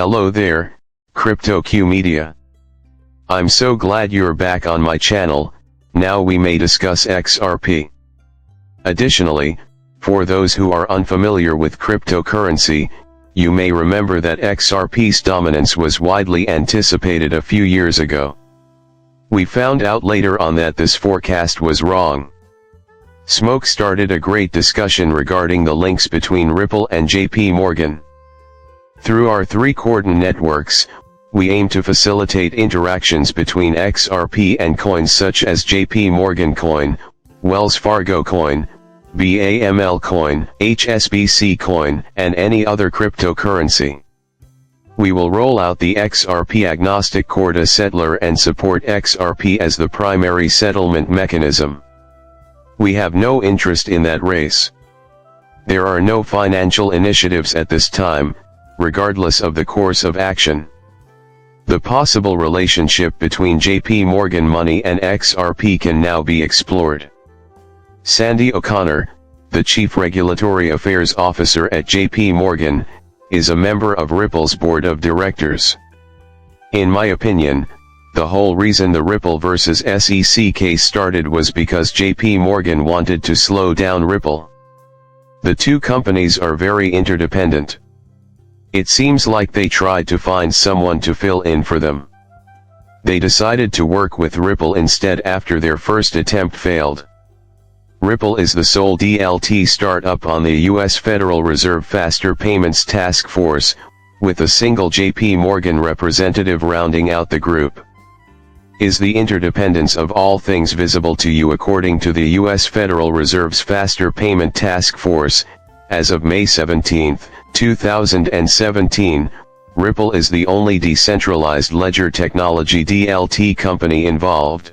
Hello there, CryptoQ Media. I'm so glad you're back on my channel. Now we may discuss XRP. Additionally, for those who are unfamiliar with cryptocurrency, you may remember that XRP's dominance was widely anticipated a few years ago. We found out later on that this forecast was wrong. Smoke started a great discussion regarding the links between Ripple and JP Morgan. Through our 3 Cordon networks, we aim to facilitate interactions between XRP and coins such as JP Morgan Coin, Wells Fargo Coin, BAML Coin, HSBC Coin, and any other cryptocurrency. We will roll out the XRP agnostic Corda settler and support XRP as the primary settlement mechanism. We have no interest in that race. There are no financial initiatives at this time, regardless of the course of action. The possible relationship between JP Morgan money and XRP can now be explored. Sandy O'Connor, the Chief Regulatory Affairs Officer at JP Morgan, is a member of Ripple's board of directors. In my opinion, the whole reason the Ripple vs. SEC case started was because JP Morgan wanted to slow down Ripple. The two companies are very interdependent. It seems like they tried to find someone to fill in for them. They decided to work with Ripple instead after their first attempt failed. Ripple is the sole DLT startup on the U.S. Federal Reserve Faster Payments Task Force, with a single JP Morgan representative rounding out the group. Is the interdependence of all things visible to you? According to the U.S. Federal Reserve's Faster Payment Task Force, as of May 17, 2017, Ripple is the only decentralized ledger technology DLT company involved.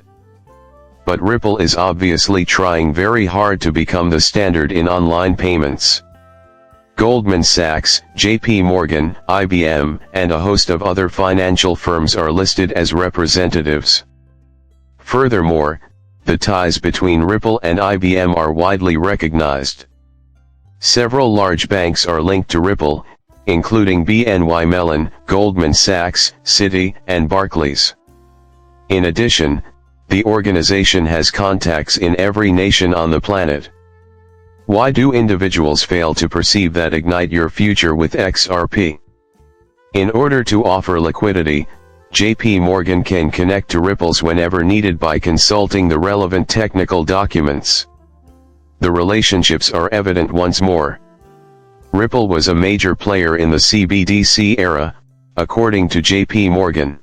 But Ripple is obviously trying very hard to become the standard in online payments. Goldman Sachs, JP Morgan, IBM, and a host of other financial firms are listed as representatives. Furthermore, the ties between Ripple and IBM are widely recognized. Several large banks are linked to Ripple, including BNY Mellon, Goldman Sachs, Citi, and Barclays. In addition, the organization has contacts in every nation on the planet. Why do individuals fail to perceive that? Ignite your future with XRP. In order to offer liquidity, JP Morgan can connect to Ripple's whenever needed by consulting the relevant technical documents. The relationships are evident once more. Ripple was a major player in the CBDC era, according to JP Morgan.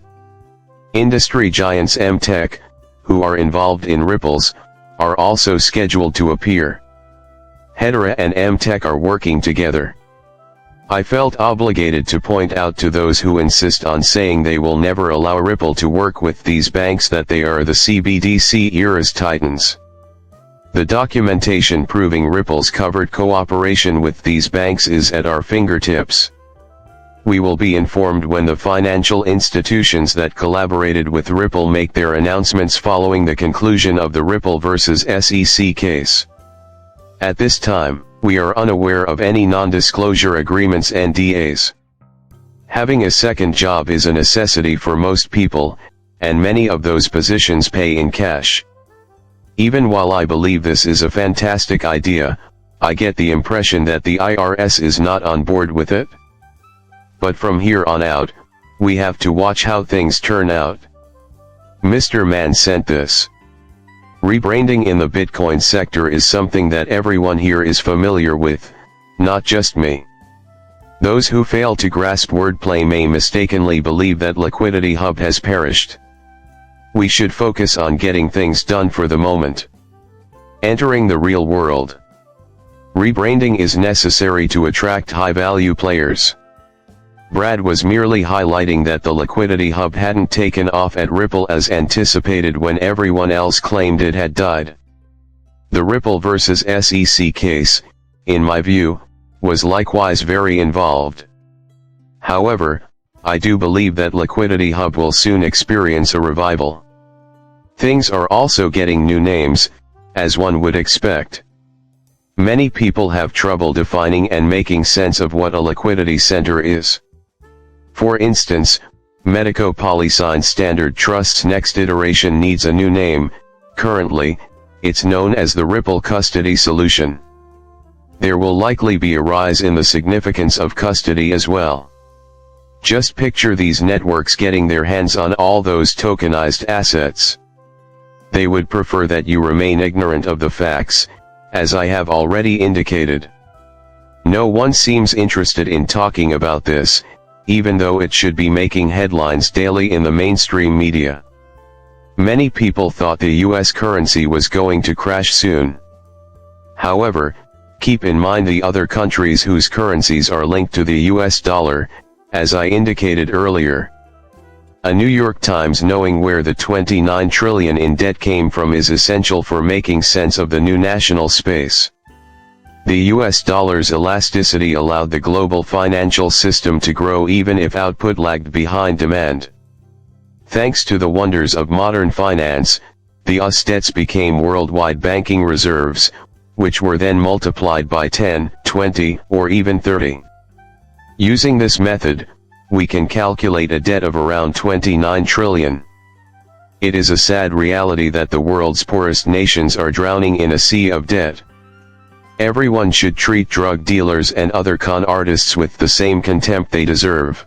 Industry giants MTech, who are involved in Ripple's, are also scheduled to appear. Hedera and MTech are working together. I felt obligated to point out to those who insist on saying they will never allow Ripple to work with these banks that they are the CBDC era's titans. The documentation proving Ripple's covered cooperation with these banks is at our fingertips. We will be informed when the financial institutions that collaborated with Ripple make their announcements following the conclusion of the Ripple vs. SEC case. At this time, we are unaware of any non-disclosure agreements (NDAs). Having a second job is a necessity for most people, and many of those positions pay in cash. Even while I believe this is a fantastic idea, I get the impression that the IRS is not on board with it. But from here on out, we have to watch how things turn out. Mr. Man sent this. Rebranding in the Bitcoin sector is something that everyone here is familiar with, not just me. Those who fail to grasp wordplay may mistakenly believe that Liquidity Hub has perished. We should focus on getting things done for the moment. Entering the real world. Rebranding is necessary to attract high-value players. Brad was merely highlighting that the Liquidity Hub hadn't taken off at Ripple as anticipated when everyone else claimed it had died. The Ripple vs. SEC case, in my view, was likewise very involved. However, I do believe that Liquidity Hub will soon experience a revival. Things are also getting new names, as one would expect. Many people have trouble defining and making sense of what a liquidity center is. For instance, Medico Polysign Standard Trust's next iteration needs a new name. Currently, it's known as the Ripple Custody Solution. There will likely be a rise in the significance of custody as well. Just picture these networks getting their hands on all those tokenized assets. They would prefer that you remain ignorant of the facts, as I have already indicated. No one seems interested in talking about this, even though it should be making headlines daily in the mainstream media. Many people thought the US currency was going to crash soon. However, keep in mind the other countries whose currencies are linked to the US dollar, as I indicated earlier. A New York Times knowing where the $29 trillion in debt came from is essential for making sense of the new national space. The US dollar's elasticity allowed the global financial system to grow even if output lagged behind demand. Thanks to the wonders of modern finance, the US debts became worldwide banking reserves, which were then multiplied by 10, 20, or even 30. Using this method, we can calculate a debt of around $29 trillion. It is a sad reality that the world's poorest nations are drowning in a sea of debt. Everyone should treat drug dealers and other con artists with the same contempt they deserve.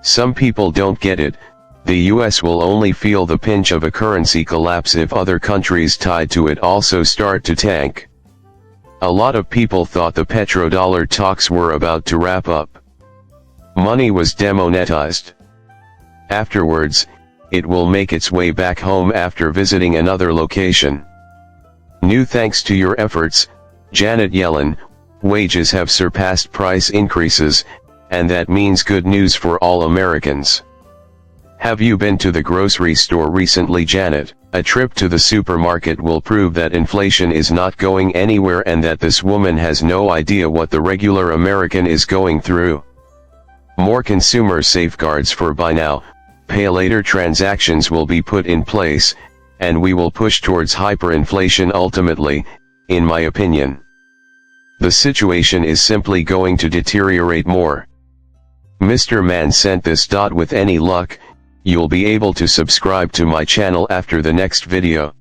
Some people don't get it. The US will only feel the pinch of a currency collapse if other countries tied to it also start to tank. A lot of people thought the petrodollar talks were about to wrap up. Money was demonetized. Afterwards, it will make its way back home after visiting another location. New thanks to your efforts, Janet Yellen, wages have surpassed price increases, and that means good news for all Americans. Have you been to the grocery store recently, Janet? A trip to the supermarket will prove that inflation is not going anywhere and that this woman has no idea what the regular American is going through. More consumer safeguards for buy now, pay later transactions will be put in place, and we will push towards hyperinflation ultimately, in my opinion. The situation is simply going to deteriorate more. Mr. Man sent this. With any luck, you'll be able to subscribe to my channel after the next video.